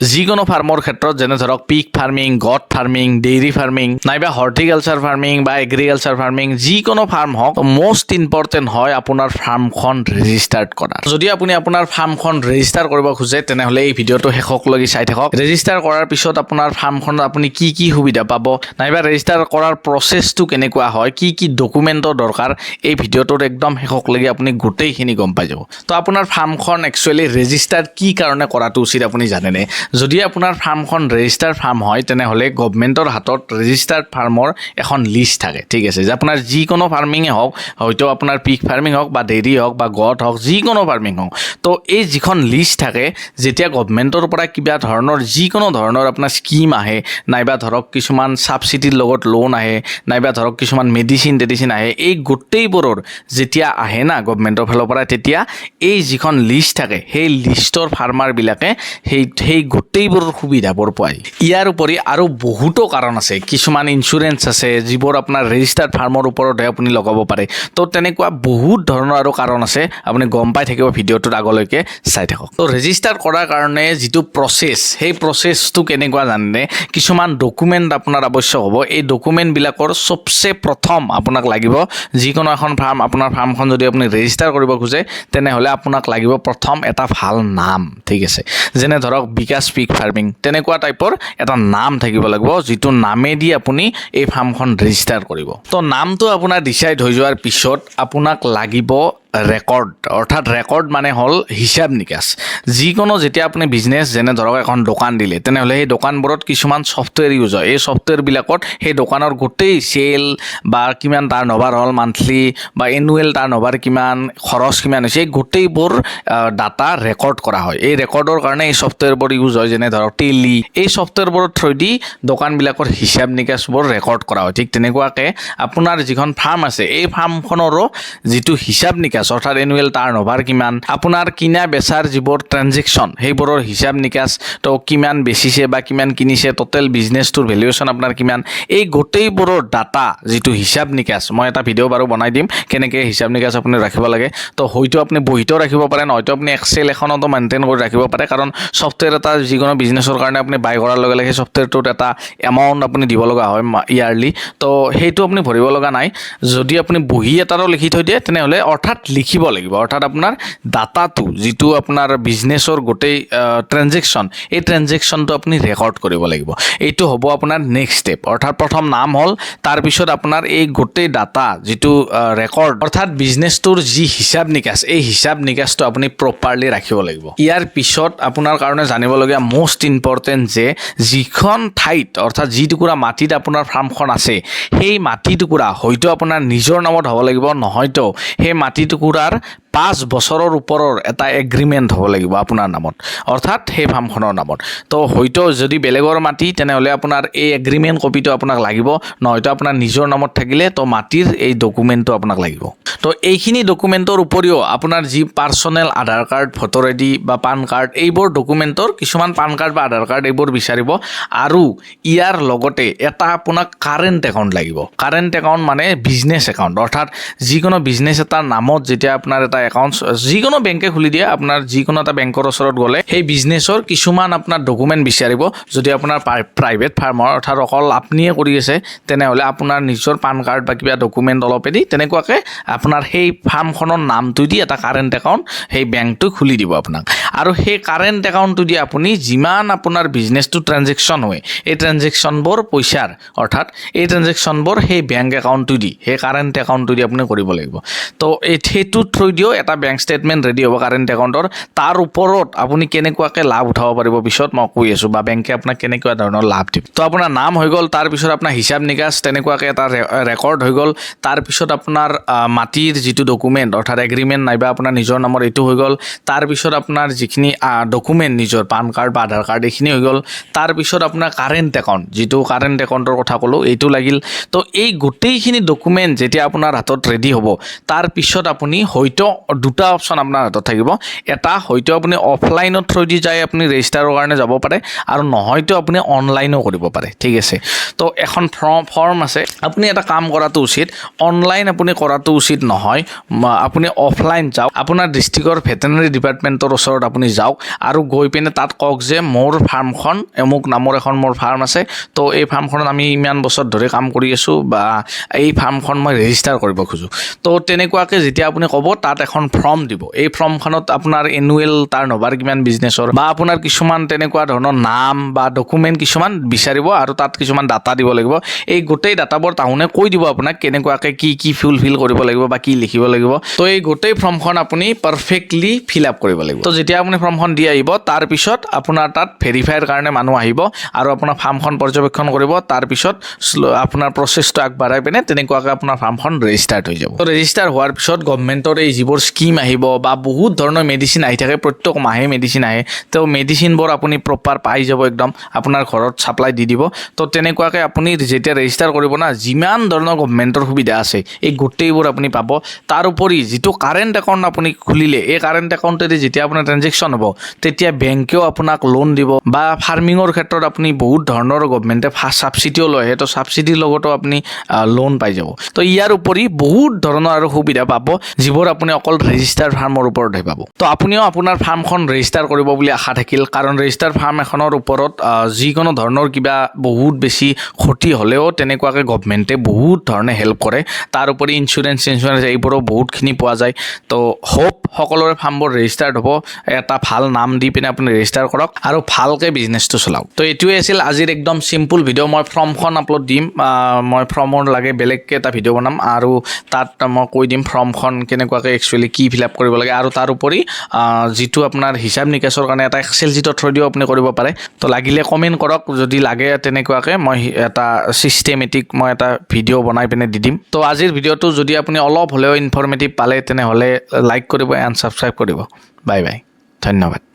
যিকোনো ফাৰ্মৰ ক্ষেত্ৰত যেনে ধৰক pig farming, goat farming, dairy farming নাইবা হৰ্টিকালচাৰ ফাৰ্মিং বা এগ্ৰিকালচাৰ ফাৰ্মিং যিকোনো ফাৰ্ম হওক মোষ্ট ইম্পৰ্টেণ্ট হয় আপোনাৰ ফাৰ্মখন ৰেজিষ্টাৰ্ড কৰা। যদি আপুনি আপোনাৰ ফাৰ্মখন ৰেজিষ্টাৰ কৰিব খোজে তেনেহ'লে এই ভিডিঅ'টো শেষলৈকে চাই থাকক। ৰেজিষ্টাৰ কৰাৰ পিছত আপোনাৰ ফাৰ্মখনত আপুনি কি সুবিধা পাব নাইবা ৰেজিষ্টাৰ কৰাৰ প্ৰচেছটো কেনেকুৱা হয়, কি ডকুমেণ্টৰ দৰকাৰ, এই ভিডিঅ'টোত একদম শেষলৈকে আপুনি গোটেইখিনি গম পাই যাব। তো আপোনাৰ ফাৰ্মখন একচুৱেলি ৰেজিষ্টাৰ কি কাৰণে কৰাটো উচিত আপুনি জানেনে? যদি আপোনাৰ ফাৰ্মখন ৰেজিষ্টাৰ ফাৰ্ম হয় তেনেহ'লে গভৰ্ণমেণ্টৰ হাতত ৰেজিষ্টাৰ্ড ফাৰ্মৰ এখন লিষ্ট থাকে, ঠিক আছে, যে আপোনাৰ যিকোনো ফাৰ্মিঙে হওক, হয়তো আপোনাৰ পিক ফাৰ্মিং হওক বা ডেইৰী হওক বা গট হওক, যিকোনো ফাৰ্মিং হওক, তো এই যিখন লিষ্ট থাকে যেতিয়া গভৰ্ণমেণ্টৰ পৰা কিবা ধৰণৰ যিকোনো ধৰণৰ আপোনাৰ স্কিম আহে নাইবা ধৰক কিছুমান ছাবচিডিৰ লগত লোন আহে নাইবা ধৰক কিছুমান মেডিচিন আহে, এই গোটেইবোৰৰ যেতিয়া আহে না গভৰ্ণমেণ্টৰ ফালৰ পৰা, তেতিয়া এই যিখন লিষ্ট থাকে সেই লিষ্টৰ ফাৰ্মাৰবিলাকে সেই গোটেইবোৰৰ সুবিধাবোৰ পায়। ইয়াৰ উপৰি আৰু বহুতো কাৰণ আছে, কিছুমান ইঞ্চুৰেঞ্চ আছে যিবোৰ আপোনাৰ ৰেজিষ্টাৰ্ড ফাৰ্মৰ ওপৰতহে আপুনি লগাব পাৰে। তো তেনেকুৱা বহুত ধৰণৰ আৰু কাৰণ আছে, আপুনি গম পাই থাকিব ভিডিঅ'টোত আগলৈকে চাই থাকক। তো ৰেজিষ্টাৰ কৰাৰ কাৰণে যিটো প্ৰচেছ, সেই প্ৰচেছটো কেনেকুৱা জানেনে? কিছুমান ডকুমেণ্ট আপোনাৰ আৱশ্যক হ'ব। এই ডকুমেণ্টবিলাকৰ চবচে প্ৰথম আপোনাক লাগিব, যিকোনো এখন ফাৰ্ম, আপোনাৰ ফাৰ্মখন যদি আপুনি ৰেজিষ্টাৰ কৰিব খোজে তেনেহ'লে আপোনাক লাগিব প্ৰথম এটা ভাল নাম, ঠিক আছে, যেনে ধৰক বিকাশ পিক ফাৰ্মিং, তেনেকুৱা টাইপৰ এটা নাম থাকিব লাগিব, যিটো নামেদি আপুনি এই ফাৰ্মখন ৰেজিষ্টাৰ কৰিব। তো নামটো আপোনাৰ ডিচাইড হৈ যোৱাৰ পিছত আপোনাক লাগিব ৰেকৰ্ড, অৰ্থাৎ ৰেকৰ্ড মানে হ'ল হিচাপ নিকাচ। যিকোনো যেতিয়া আপুনি বিজনেছ, যেনে ধৰক এখন দোকান দিলে তেনেহ'লে সেই দোকানবোৰত কিছুমান ছফ্টৱেৰ ইউজ হয়। এই ছফ্টৱেৰবিলাকত সেই দোকানৰ গোটেই চেল বা কিমান টাৰ্ণঅভাৰ হ'ল মান্থলি বা এনুৱেল টাৰ্ণঅভাৰ কিমান, খৰচ কিমান হৈছে, এই গোটেইবোৰ ডাটা ৰেকৰ্ড কৰা হয়। এই ৰেকৰ্ডৰ কাৰণে এই ছফ্টৱেৰবোৰ ইউজ হয়, যেনে ধৰক টেলি, এই ছফ্টৱেৰবোৰৰ থ্ৰুদি দোকানবিলাকৰ হিচাপ নিকাচবোৰ ৰেকৰ্ড কৰা হয়। ঠিক তেনেকুৱাকৈ আপোনাৰ যিখন ফাৰ্ম আছে এই ফাৰ্মখনৰো যিটো হিচাপ নিকাচ, অৰ্থাৎ এনুৱেল টাৰ্ণঅভাৰ কিমান, আপোনাৰ কিনা বেচাৰ যিবোৰ ট্ৰেনজেকশ্যন সেইবোৰৰ হিচাপ নিকাচ, তো কিমান বেচিছে বা কিমান কিনিছে, টোটেল বিজনেছটোৰ ভেলুৱেশ্যন আপোনাৰ কিমান, এই গোটেইবোৰৰ ডাটা যিটো হিচাপ নিকাচ, মই এটা ভিডিঅ' বাৰু বনাই দিম কেনেকৈ হিচাপ নিকাচ আপুনি ৰাখিব লাগে। তো হয়তো আপুনি বহীতো ৰাখিব পাৰে, নহয়তো আপুনি এক্সেল এখনতো মেইনটেইন কৰি ৰাখিব পাৰে, কাৰণ ছফ্টৱেৰ এটা যিকোনো বিজনেছৰ কাৰণে আপুনি বাই কৰাৰ লগে লগে সেই ছফ্টৱেৰটোত এটা এমাউণ্ট আপুনি দিব লগা হয় ইয়াৰলি, তো সেইটো আপুনি ভৰিব লগা নাই। যদি আপুনি বহী এটাৰো লিখি থৈ দিয়ে তেনেহ'লে অৰ্থাৎ লিখিব লাগিব, অৰ্থাৎ আপোনাৰ ডাটাটো যিটো আপোনাৰ বিজনেছৰ গোটেই ট্ৰেনজেকশ্যন, এই ট্ৰেনজেকশ্যনটো আপুনি ৰেকৰ্ড কৰিব লাগিব। এইটো হ'ব আপোনাৰ নেক্সট ষ্টেপ, অৰ্থাৎ প্ৰথম নাম হ'ল, তাৰপিছত আপোনাৰ এই গোটেই ডাটা যিটো ৰেকৰ্ড, অৰ্থাৎ বিজনেছটোৰ যি হিচাপ নিকাচ, এই হিচাপ নিকাচটো আপুনি প্ৰপাৰলি ৰাখিব লাগিব। ইয়াৰ পিছত আপোনাৰ কাৰণে জানিবলগীয়া মষ্ট ইম্পৰ্টেণ্ট যে যিখন ঠাইত, অৰ্থাৎ যি টুকুৰা মাটিত আপোনাৰ ফাৰ্মখন আছে সেই মাটি টুকুৰা হয়তো আপোনাৰ নিজৰ নামত হ'ব লাগিব, নহয়তো সেই মাটি টুকুৰাৰ 5 বছৰৰ ওপৰৰ এটা এগ্ৰিমেণ্ট হ'ব লাগিব আপোনাৰ নামত, অৰ্থাৎ সেই ফাৰ্মখনৰ নামত। তো হয়তো যদি বেলেগৰ মাটি তেনেহ'লে আপোনাৰ এই এগ্ৰিমেণ্ট কপিটো আপোনাক লাগিব, নহয়তো আপোনাৰ নিজৰ নামত থাকিলে তো মাটিৰ এই ডকুমেণ্টটো আপোনাক লাগিব। তো এইখিনি ডকুমেণ্টৰ উপৰিও আপোনাৰ যি পাৰ্চনেল আধাৰ কাৰ্ড, ভোটাৰ আই ডি বা পান কাৰ্ড, এইবোৰ ডকুমেণ্টৰ কিছুমান পান কাৰ্ড বা আধাৰ কাৰ্ড এইবোৰ বিচাৰিব। আৰু ইয়াৰ লগতে এটা আপোনাক কাৰেণ্ট একাউণ্ট লাগিব। কাৰেণ্ট একাউণ্ট মানে বিজনেছ একাউণ্ট, অৰ্থাৎ যিকোনো বিজনেছ এটাৰ নামত যেতিয়া আপোনাৰ এটা একাউণ্ট যিকোনো বেংকে খুলি দিয়ে, আপোনাৰ যিকোনো এটা বেংকৰ ওচৰত গ'লে সেই বিজনেছৰ কিছুমান আপোনাৰ ডকুমেণ্ট বিচাৰিব। যদি আপোনাৰ প্ৰাইভেট ফাৰ্মৰ, অৰ্থাৎ অকল আপুনিয়ে কৰি আছে, তেনেহ'লে আপোনাৰ নিজৰ পান কাৰ্ড বা কিবা ডকুমেণ্ট অলপেদি তেনেকুৱাকৈ আপোনাৰ সেই ফাৰ্মখনৰ নামটো দি এটা কাৰেণ্ট একাউণ্ট সেই বেংকটো খুলি দিব আপোনাক। আৰু সেই কাৰেণ্ট একাউণ্টটো দি আপুনি যিমান আপোনাৰ বিজনেছটো ট্ৰেনজেকশ্যন হয়, এই ট্ৰেনজেকশ্যনবোৰ পইচাৰ, অৰ্থাৎ এই ট্ৰেনজেকশ্যনবোৰ সেই বেংক একাউণ্টটো দি, সেই কাৰেণ্ট একাউণ্টটো দি আপুনি কৰিব লাগিব। তো সেইটো থ্ৰু দিও এটা বেংক ষ্টেটমেণ্ট ৰেডি হ'ব কাৰেণ্ট একাউণ্টৰ। তাৰ ওপৰত আপুনি কেনেকুৱাকৈ লাভ উঠাব পাৰিব পিছত মই কৈ আছোঁ, বা বেংকে আপোনাক কেনেকুৱা ধৰণৰ লাভ দিব। তো আপোনাৰ নাম হৈ গ'ল, তাৰপিছত আপোনাৰ হিচাপ নিকাচ তেনেকুৱাকৈ এটা ৰেকৰ্ড হৈ গ'ল, তাৰপিছত আপোনাৰ মাটিৰ যিটো ডকুমেণ্ট, অৰ্থাৎ এগ্ৰিমেণ্ট নাইবা আপোনাৰ নিজৰ নামৰ এইটো হৈ গ'ল, তাৰপিছত আপোনাৰ যিখিনি ডকুমেণ্ট নিজৰ পান কাৰ্ড বা আধাৰ কাৰ্ড এইখিনি হৈ গ'ল, তাৰপিছত আপোনাৰ কাৰেণ্ট একাউণ্ট, যিটো কাৰেণ্ট একাউণ্টৰ কথা ক'লোঁ এইটো লাগিল। তো এই গোটেইখিনি ডকুমেণ্ট যেতিয়া আপোনাৰ হাতত ৰেডি হ'ব, তাৰপিছত আপুনি হয়তো দুটা অপশ্যন আপোনাৰ হাতত থাকিব এটা হয়তো আপুনি অফলাইনৰ থ্ৰুদি যাই আপুনি ৰেজিষ্টাৰৰ কাৰণে যাব পাৰে আৰু নহয়তো আপুনি অনলাইনো কৰিব পাৰে ঠিক আছে তো এখন ফৰ্ম আছে আপুনি এটা কাম কৰাটো উচিত অনলাইন আপুনি কৰাটো উচিত নহয় আপুনি অফলাইন যাওক আপোনাৰ ডিষ্ট্ৰিক্টৰ ভেটেনাৰী ডিপাৰ্টমেণ্টৰ ওচৰত আপুনি যাওক আৰু গৈ পিনে তাত কওক যে মোৰ ফাৰ্মখন অমুক নামৰ এখন মোৰ ফাৰ্ম আছে তো এই ফাৰ্মখনত আমি ইমান বছৰ ধৰি কাম কৰি আছোঁ বা এই ফাৰ্মখন মই ৰেজিষ্টাৰ কৰিব খোজোঁ তো তেনেকুৱাকৈ যেতিয়া আপুনি ক'ব তাত এখন ফৰ্ম দিব এই ফৰ্মখনত আপোনাৰ এনুৱেল টাৰ্ণঅভাৰ কিমান বিজনেছৰ বা আপোনাৰ কিছুমান তেনেকুৱা ধৰণৰ নাম বা ডকুমেণ্ট কিছুমান বিচাৰিব আৰু তাত কিছুমান ডাটা দিব লাগিব এই গোটেই ডাটাবোৰ তাহোনে কৈ দিব আপোনাক কেনেকুৱাকৈ কি ফুলফিল কৰিব লাগিব বা কি লিখিব লাগিব তো এই গোটেই ফৰ্মখন আপুনি পাৰফেক্টলি ফিল আপ কৰিব লাগিব তো যেতিয়া আপুনি ফৰ্মখন দি আহিব তাৰপিছত আপোনাৰ তাত ভেৰিফাইৰ কাৰণে মানুহ আহিব আৰু আপোনাৰ ফাৰ্মখন পৰ্যবেক্ষণ কৰিব তাৰপিছত আপোনাৰ প্ৰচেছটো আগবঢ়াই পিনে তেনেকুৱাকৈ আপোনাৰ ফাৰ্মখন ৰেজিষ্টাৰ্ড হৈ যাব তো ৰেজিষ্টাৰ হোৱাৰ পিছত গভৰ্ণমেণ্টৰ এই যিবোৰ স্কিম আহিব বা বহুত ধৰণৰ মেডিচিন আহি থাকে প্ৰত্যেক মাহে মেডিচিন আহে তো মেডিচিনবোৰ আপুনি প্ৰপাৰ পাই যাব একদম আপোনাৰ ঘৰত ছাপ্লাই দি দিব তো তেনেকুৱাকৈ আপুনি যেতিয়া ৰেজিষ্টাৰ কৰিব না যিমান ধৰণৰ গভৰ্ণমেণ্টৰ সুবিধা আছে এই গোটেইবোৰ আপুনি পাব তাৰ উপৰি যিটো কাৰেণ্ট একাউণ্ট আপুনি খুলিলে এই কাৰেণ্ট একাউণ্টেদি যেতিয়া আপোনাৰ ট্ৰেনজেকশ্যন হ'ব তেতিয়া বেংকেও আপোনাক লোন দিব বা ফাৰ্মিঙৰ ক্ষেত্ৰত আপুনি বহুত ধৰণৰ গভৰ্ণমেণ্টে ছাবচিডিও লয় তো ছাবচিডিৰ লগতো আপুনি লোন পাই যাব তো ইয়াৰ উপৰি বহুত ধৰণৰ আৰু সুবিধা পাব যিবোৰ আপুনি অকল ৰেজিষ্টাৰ ফাৰ্মৰ ওপৰতহে পাব তো আপুনিও আপোনাৰ ফাৰ্মখন ৰেজিষ্টাৰ কৰিব বুলি আশা থাকিল কাৰণ ৰেজিষ্টাৰ ফাৰ্ম এখনৰ ওপৰত যিকোনো ধৰণৰ কিবা বহুত বেছি ক্ষতি হ'লেও তেনেকুৱাকৈ গভৰ্ণমেণ্টে বহুত ধৰণে হেল্প কৰে তাৰ উপৰি ইঞ্চুৰেঞ্চ এইবোৰো বহুতখিনি পোৱা যায় তো হোপ সকলোৰে ফাৰ্মবোৰ ৰেজিষ্টাৰ্ড হ'ব এটা ভাল নাম দি পিনে আপুনি ৰেজিষ্টাৰ কৰক আৰু ভালকৈ বিজনেছটো চলাওক তো এইটোৱে আছিল আজিৰ একদম চিম্পুল ভিডিঅ' মই ফৰ্মখন আপলোড দিম মই ফৰ্মৰ লাগে বেলেগকৈ এটা ভিডিঅ' বনাম আৰু তাত মই কৈ দিম ফৰ্মখন কেনেকুৱাকৈ একচুৱেলি কি ফিল আপ কৰিব লাগে আৰু তাৰ উপৰি যিটো আপোনাৰ হিচাপ নিকাচৰ কাৰণে এটা এক্সেল শ্বীটৰ থ্ৰুদিও আপুনি কৰিব পাৰে তো লাগিলে কমেণ্ট কৰক যদি লাগে তেনেকুৱাকৈ মই এটা ছিষ্টেমেটিক মই এটা ভিডিঅ' বনাই পিনে দি দিম তো আজিৰ ভিডিঅ'টো যদি আপুনি অলপ হ'লেও ইনফৰ্মেটিভ পালে তেনেহ'লে লাইক কৰিব এণ্ড ছাবস্ক্ৰাইব কৰিব বাই বাই ধন্যবাদ